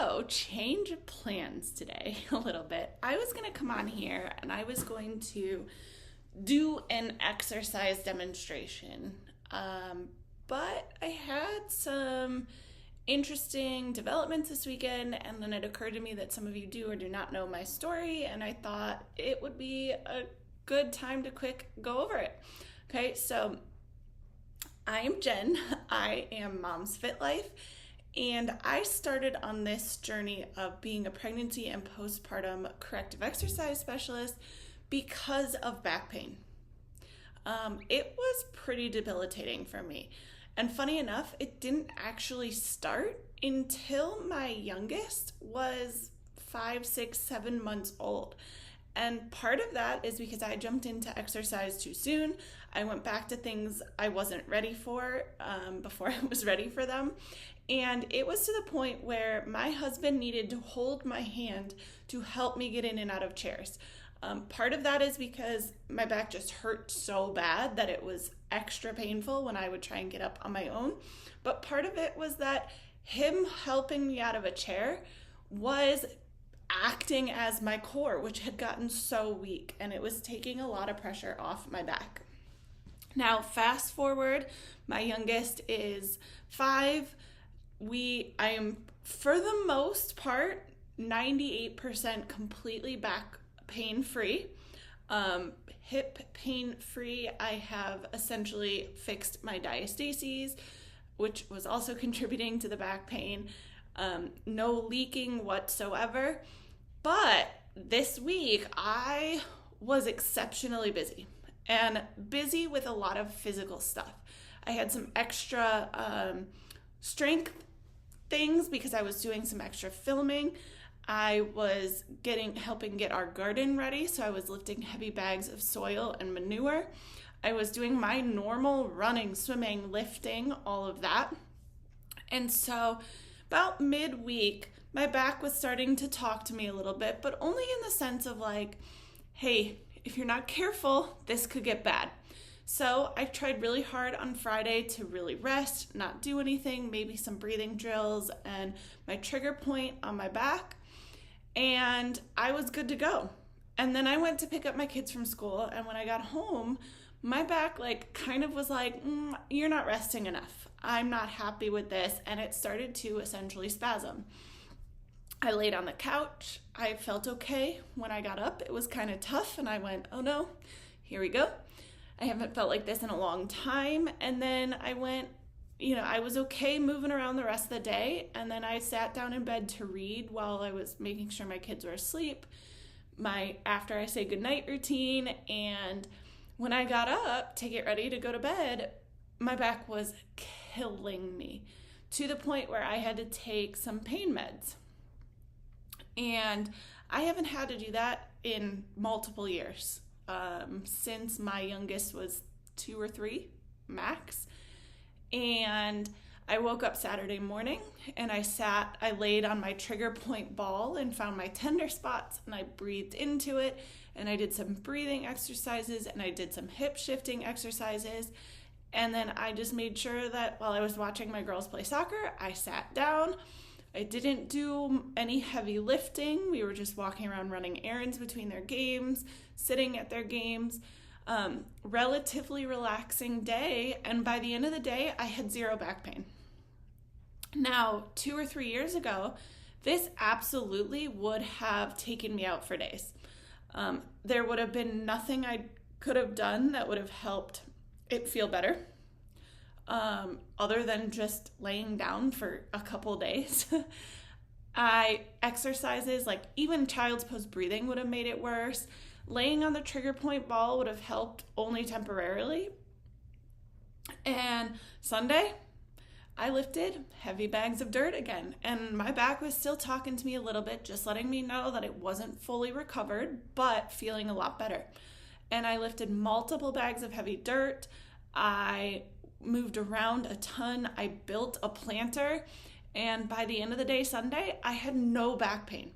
So, change of plans today a little bit. I was going to come on here and I was going to do an exercise demonstration. But I had some interesting developments this weekend, and then it occurred to me that some of you do or do not know my story, and I thought it would be a good time to quick go over it. Okay, so I am Jen. I am Mom's Fit Life. And I started on this journey of being a pregnancy and postpartum corrective exercise specialist because of back pain. It was pretty debilitating for me. And funny enough, it didn't actually start until my youngest was 5, 6, 7 months old. And part of that is because I jumped into exercise too soon. I went back to things I wasn't ready for before I was ready for them. And it was to the point where my husband needed to hold my hand to help me get in and out of chairs. Part of that is because my back just hurt so bad that it was extra painful when I would try and get up on my own. But part of it was that him helping me out of a chair was acting as my core, which had gotten so weak, and it was taking a lot of pressure off my back. Now, fast forward, my youngest is 5. I am, for the most part, 98% completely back pain free. Hip pain free. I have essentially fixed my diastases, which was also contributing to the back pain. No leaking whatsoever. But this week I was exceptionally busy, and busy with a lot of physical stuff. I had some extra strength things because I was doing some extra filming. I was helping get our garden ready, so I was lifting heavy bags of soil and manure. I was doing my normal running, swimming, lifting, all of that. And so about midweek, my back was starting to talk to me a little bit, but only in the sense of like, hey, if you're not careful, this could get bad. So I tried really hard on Friday to really rest, not do anything, maybe some breathing drills and my trigger point on my back, and I was good to go. And then I went to pick up my kids from school, and when I got home, my back kind of was like, you're not resting enough. I'm not happy with this, and it started to essentially spasm. I laid on the couch. I felt okay when I got up. It was kind of tough, and I went, oh no, here we go. I haven't felt like this in a long time. And then I went, I was okay moving around the rest of the day. And then I sat down in bed to read while I was making sure my kids were asleep. My after I say goodnight routine. And when I got up to get ready to go to bed, my back was killing me to the point where I had to take some pain meds. And I haven't had to do that in multiple years. Since my youngest was 2 or 3 max. And I woke up Saturday morning and I laid on my trigger point ball and found my tender spots, and I breathed into it, and I did some breathing exercises, and I did some hip shifting exercises. And then I just made sure that while I was watching my girls play soccer, I sat down. I didn't do any heavy lifting. We were just walking around running errands between their games, sitting at their games. Relatively relaxing day, and by the end of the day, I had 0 back pain. Now, 2 or 3 years ago, this absolutely would have taken me out for days. There would have been nothing I could have done that would have helped it feel better. Other than just laying down for a couple days. Exercises, like even child's pose breathing would have made it worse. Laying on the trigger point ball would have helped only temporarily. And Sunday, I lifted heavy bags of dirt again, and my back was still talking to me a little bit, just letting me know that it wasn't fully recovered, but feeling a lot better. And I lifted multiple bags of heavy dirt. I moved around a ton. I built a planter, and by the end of the day, Sunday, I had no back pain.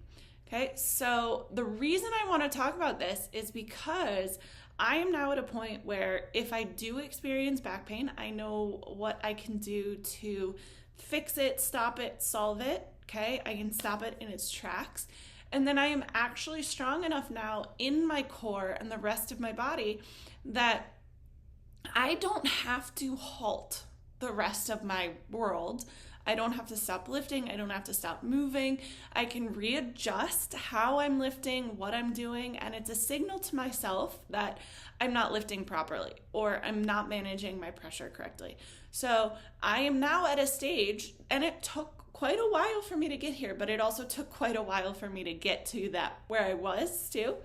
Okay, so the reason I want to talk about this is because I am now at a point where if I do experience back pain, I know what I can do to fix it, stop it, solve it Okay, I can stop it in its tracks. And then I am actually strong enough now in my core and the rest of my body that I don't have to halt the rest of my world. I don't have to stop lifting. I don't have to stop moving. I can readjust how I'm lifting, what I'm doing, and it's a signal to myself that I'm not lifting properly or I'm not managing my pressure correctly. So I am now at a stage, and it took quite a while for me to get here, but it also took quite a while for me to get to that where I was too.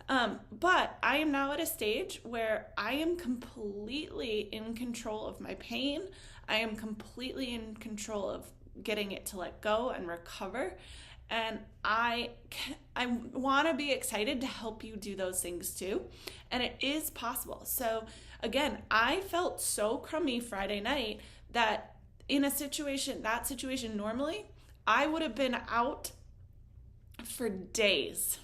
But I am now at a stage where I am completely in control of my pain. I am completely in control of getting it to let go and recover. And I want to be excited to help you do those things too. And it is possible. So again, I felt so crummy Friday night that in that situation normally, I would have been out for days.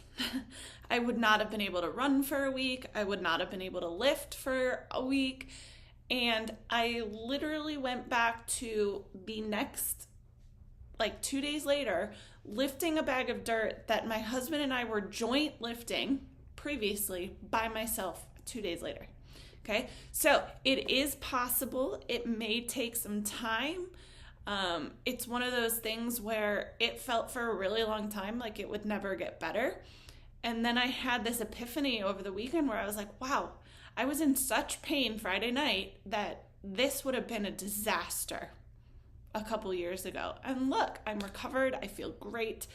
I would not have been able to run for a week. I would not have been able to lift for a week. And I literally went back to the next, 2 days later, lifting a bag of dirt that my husband and I were joint lifting previously by myself 2 days later. Okay, so it is possible. It may take some time. It's one of those things where it felt for a really long time like it would never get better. And then I had this epiphany over the weekend where I was like, wow, I was in such pain Friday night that this would have been a disaster a couple years ago. And look, I'm recovered. I feel great.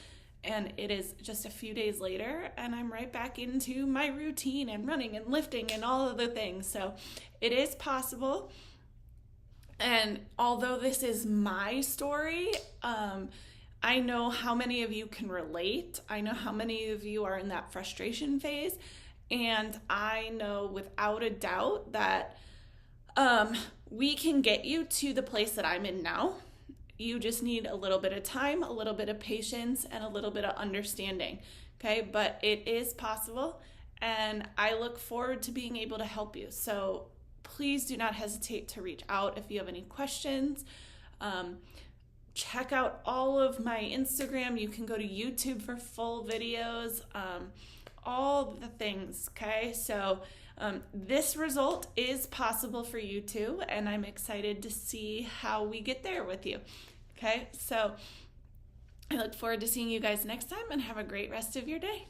And it is just a few days later, and I'm right back into my routine and running and lifting and all of the things. So it is possible. And although this is my story, I know how many of you can relate. I know how many of you are in that frustration phase. And I know without a doubt that we can get you to the place that I'm in now. You just need a little bit of time, a little bit of patience, and a little bit of understanding, okay? But it is possible, and I look forward to being able to help you. So please do not hesitate to reach out if you have any questions. Check out all of my Instagram. You can go to YouTube for full videos, all the things, okay? So this result is possible for you too, and I'm excited to see how we get there with you. Okay, so I look forward to seeing you guys next time, and have a great rest of your day.